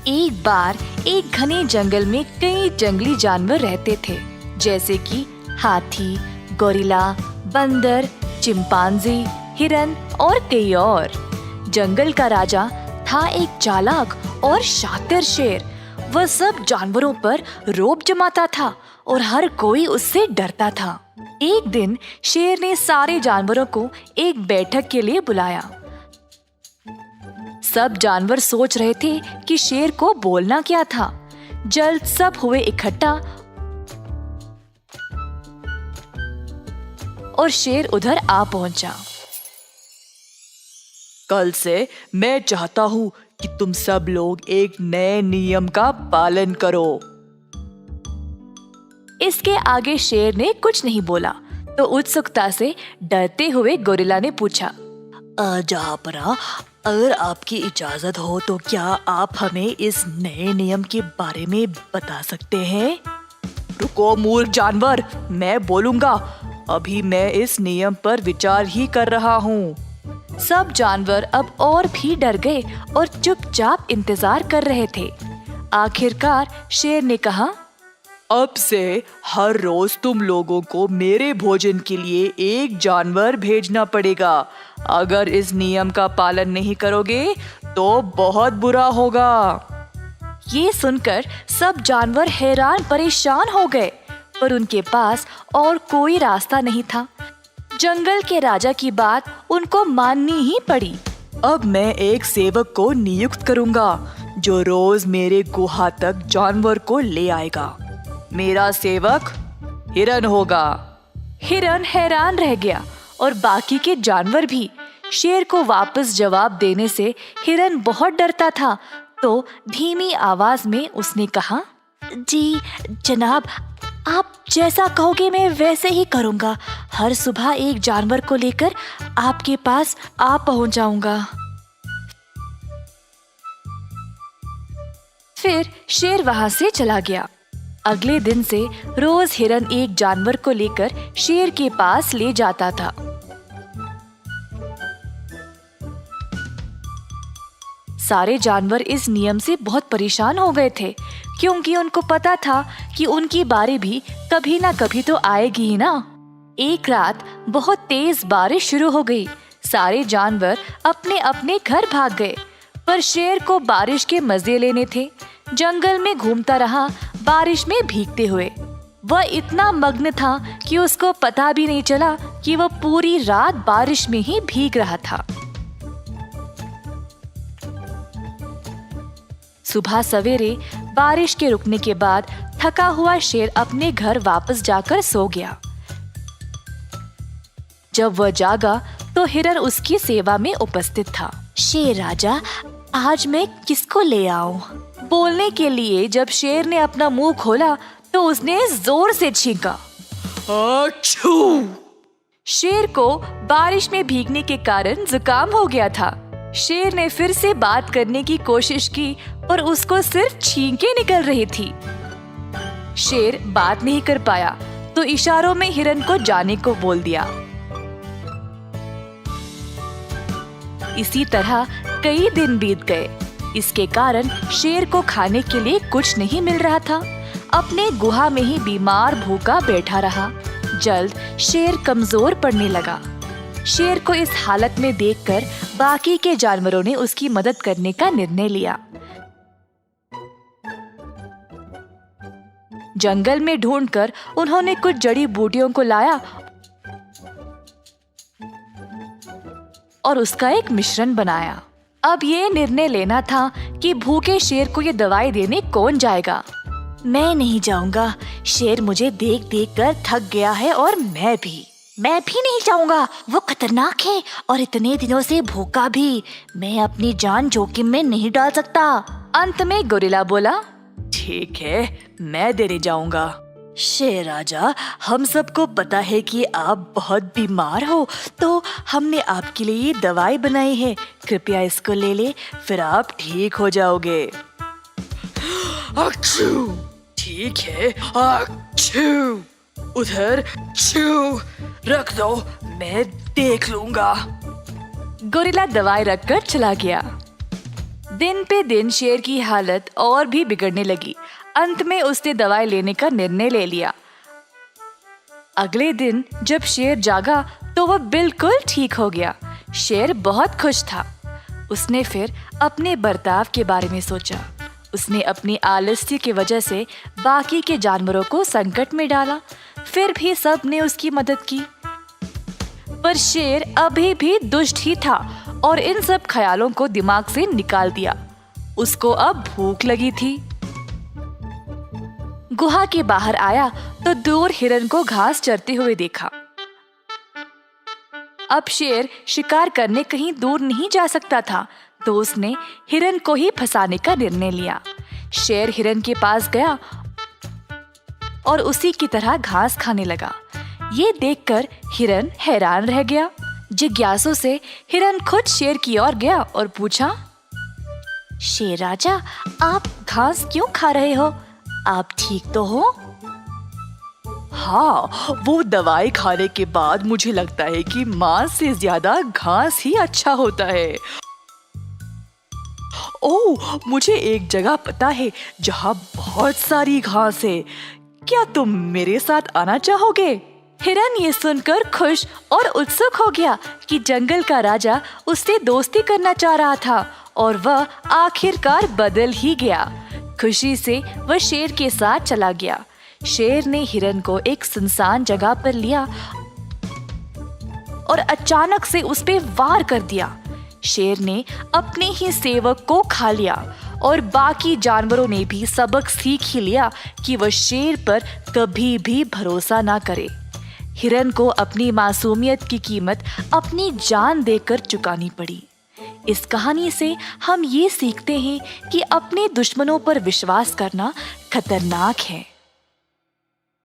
एक बार एक घने जंगल में कई जंगली जानवर रहते थे, जैसे कि हाथी, गोरिल्ला, बंदर, चिंपांजी, हिरन और कई और। जंगल का राजा था एक चालाक और शातिर शेर। वह सब जानवरों पर रौब जमाता था और हर कोई उससे डरता था। एक दिन शेर ने सारे जानवरों को एक बैठक के लिए बुलाया। सब जानवर सोच रहे थे कि शेर को बोलना क्या था। जल्द सब हुए इकट्ठा और शेर उधर आ पहुंचा। कल से मैं चाहता हूँ कि तुम सब लोग एक नए नियम का पालन करो। इसके आगे शेर ने कुछ नहीं बोला तो उत्सुकता से डरते हुए गोरिल्ला ने पूछा, जहाँपना, अगर आपकी इजाजत हो तो क्या आप हमें इस नए नियम के बारे में बता सकते हैं? रुको मूर्ख जानवर, मैं बोलूंगा। अभी मैं इस नियम पर विचार ही कर रहा हूँ। सब जानवर अब और भी डर गए और चुपचाप इंतजार कर रहे थे। आखिरकार शेर ने कहा, अब से हर रोज तुम लोगों को मेरे भोजन के लिए एक जानवर भेजना पड़ेगा। अगर इस नियम का पालन नहीं करोगे तो बहुत बुरा होगा। ये सुनकर सब जानवर हैरान परेशान हो गए, पर उनके पास और कोई रास्ता नहीं था। जंगल के राजा की बात उनको माननी ही पड़ी। अब मैं एक सेवक को नियुक्त करूंगा जो रोज मेरे गुहा तक जानवर को ले आएगा। मेरा सेवक हिरन होगा। हिरन हैरान रह गया और बाकी के जानवर भी। शेर को वापस जवाब देने से हिरन बहुत डरता था, तो धीमी आवाज में उसने कहा, जी जनाब, आप जैसा कहोगे मैं वैसे ही करूंगा। हर सुबह एक जानवर को लेकर आपके पास आ पहुंच जाऊंगा। फिर शेर वहां से चला गया। अगले दिन से रोज हिरन एक जानवर को लेकर शेर के पास ले जाता था। सारे जानवर इस नियम से बहुत परेशान हो गए थे, क्योंकि उनको पता था कि उनकी बारी भी कभी ना कभी तो आएगी ही ना। एक रात बहुत तेज बारिश शुरू हो गई। सारे जानवर अपने अपने घर भाग गए, पर शेर को बारिश के मजे लेने थे। जंगल में घूमता रहा, बारिश में भीगते हुए। वह इतना मग्न था कि उसको पता भी नहीं चला कि वह पूरी रात बारिश में ही भीग रहा था। सुबह सवेरे बारिश के रुकने के बाद थका हुआ शेर अपने घर वापस जाकर सो गया। जब वह जागा तो हिरन उसकी सेवा में उपस्थित था। शेर राजा, आज मैं किसको ले आऊं? बोलने के लिए जब शेर ने अपना मुंह खोला तो उसने जोर से छींका। achoo! शेर को बारिश में भीगने के कारण जुकाम हो गया था। शेर ने फिर से बात करने की कोशिश की, पर उसको सिर्फ छींकें निकल रही थी। शेर बात नहीं कर पाया तो इशारों में हिरन को जाने को बोल दिया। इसी तरह कई दिन बीत गए। इसके कारण शेर को खाने के लिए कुछ नहीं मिल रहा था। अपने गुहा में ही बीमार भूखा बैठा रहा। जल्द शेर कमजोर पड़ने लगा। शेर को इस हालत में देखकर बाकी के जानवरों ने उसकी मदद करने का निर्णय लिया। जंगल में ढूंढकर उन्होंने कुछ जड़ी बूटियों को लाया और उसका एक मिश्रण बनाया। अब ये निर्णय लेना था कि भूखे शेर को ये दवाई देने कौन जाएगा। मैं नहीं जाऊंगा। शेर मुझे देख देख कर थक गया है और मैं भी नहीं जाऊंगा। वो खतरनाक है और इतने दिनों से भूखा भी। मैं अपनी जान जोखिम में नहीं डाल सकता। अंत में गोरिल्ला बोला, ठीक है, मैं देने जाऊंगा। शेर राजा, हम सबको पता है कि आप बहुत बीमार हो, तो हमने आपके लिए ये दवाई बनाई है। कृपया इसको ले ले, फिर आप ठीक हो जाओगे। achoo! ठीक है, achoo! उधर छू रख दो, मैं देख लूंगा। गोरिल्ला दवाई रखकर चला गया। दिन पे दिन शेर की हालत और भी बिगड़ने लगी। अंत में उसने दवाई लेने का निर्णय ले लिया। अगले दिन जब शेर जागा तो वह बिल्कुल ठीक हो गया। शेर बहुत खुश था। उसने फिर अपने बर्ताव के बारे में सोचा। उसने अपनी आलस्य की वजह से बाकी के जानवरों को संकट में डाला, फिर भी सब ने उसकी मदद की। पर शेर अभी भी दुष्ट ही था और इन सब ख्यालों को दिमाग से निकाल दिया। उसको अब भूख लगी थी। गुहा के बाहर आया तो दूर हिरन को घास चरते हुए देखा। अब शेर शिकार करने कहीं दूर नहीं जा सकता था, तो उसने हिरन को ही फंसाने का निर्णय लिया। शेर हिरन के पास गया और उसी की तरह घास खाने लगा। ये देखकर हिरन हैरान रह गया। जिज्ञासु से हिरन खुद शेर की ओर गया और पूछा, शेर राजा, आप घास क्यों खा रहे हो? आप ठीक तो हो? हाँ, वो दवाई खाने के बाद मुझे लगता है कि मांस से ज्यादा घास ही अच्छा होता है। ओह, मुझे एक जगह पता है जहाँ बहुत सारी घास है। क्या तुम मेरे साथ आना चाहोगे? हिरन ये सुनकर खुश और उत्सुक हो गया कि जंगल का राजा उससे दोस्ती करना चाह रहा था और वह आखिरकार बदल ही गया। खुशी से वह शेर के साथ चला गया। शेर ने हिरन को एक सुनसान जगह पर लिया और अचानक से उस पे वार कर दिया। शेर ने अपने ही सेवक को खा लिया और बाकी जानवरों ने भी सबक सीख ही लिया कि वह शेर पर कभी भी भरोसा ना करे। हिरन को अपनी मासूमियत की कीमत अपनी जान देकर चुकानी पड़ी। इस कहानी से हम ये सीखते हैं कि अपने दुश्मनों पर विश्वास करना खतरनाक है।